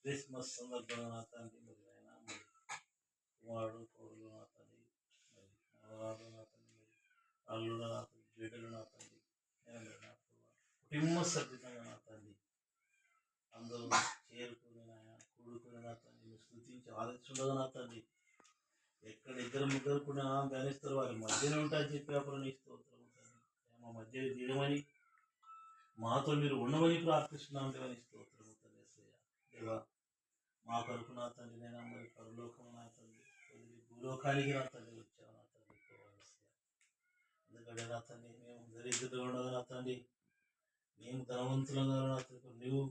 Christmas సందర్భంగా నా తండ్రి మరి ఆయన మరి కుమారుడు పౌరులు నా తండ్రి మరి నవరాలు నా తండ్రి మరి అల్లుడు నా తండ్రి బిడ్డలు నా తండ్రి నా కుటుంబ సభ్యుతంగా నా తండ్రి అందరూ చేరుకుని నాయన కూడుకుని నా తండ్రి స్థుతించి ఆలోచించగా నా తండ్రి ఎక్కడ ఇద్దరు ముగ్గురు కూడా ధ్యానిస్తారు వారి మధ్యనే ఉంటాయని చెప్పి అప్పుడు నీ స్తోత్రం తండ్రి మా మధ్య దిగమని మాతో మీరు ఉండమని ప్రార్థిస్తున్నాం దేవని స్తోత్రం తండ్రి దేవా మా కొరకు నా తండ్రి నేను మరి పరలోకం నా తండ్రి భూలోకానికి నా తండ్రి వచ్చావు నా తండ్రి ఎందుకంటే నా తండ్రి మేము దరిద్రులు ఉండగా నా తండ్రి మేము ధనవంతులుగా నా తండ్రి నువ్వు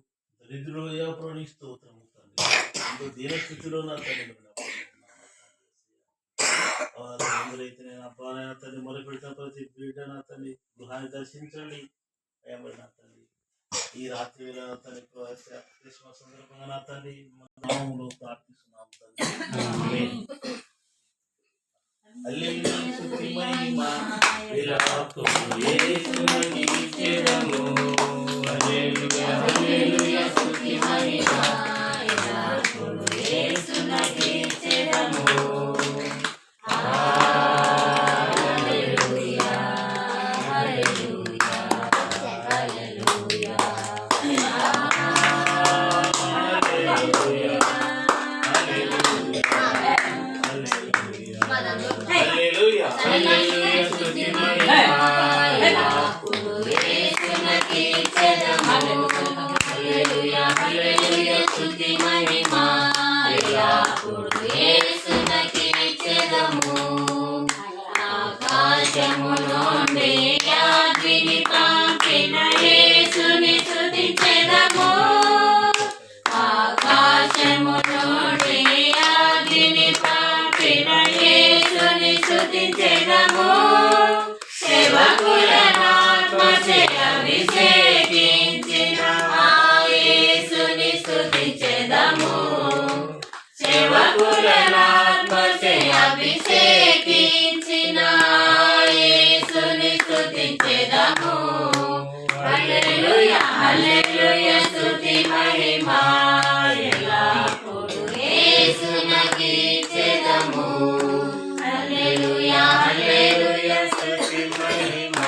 దరిద్రులు అయ్యాప్పుడు నీ స్తోత్రం తండ్రి ఎంతో దీనస్థితిలో నా తండ్రి ఎందరైతే నేను అబ్బాయినా తండ్రి మొదలుపెట్టిన ప్రతి బిడ్డ నా తండ్రి గృహాన్ని దర్శించండి అయ్యబడి నా తండ్రి ఈ రాత్రి వేళ నా తండ్రి క్రిస్మస్ సందర్భంగా నా తండ్రి నామములో ప్రార్థిస్తున్నాము తండ్రి హల్లెలూయా స్తుతి మహిమ విలాపము యేసుని చేరము హల్లెలూయా హల్లెలూయా స్తుతి మహిమ విలాపము యేసుని చేరము హల్లెలూయా స్తుతి మహిమ ఎల్లప్పుడూ యేసునకే చెదము హల్లెలూయా హల్లెలూయా స్తుతి మహిమ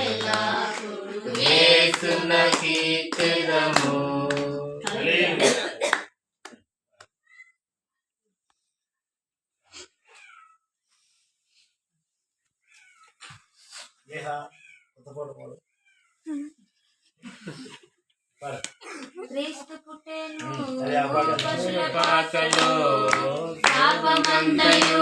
ఎల్లప్పుడూ యేసునకే చెదము క్రీస్తు పుట్టెను పాకలో పాపమందయు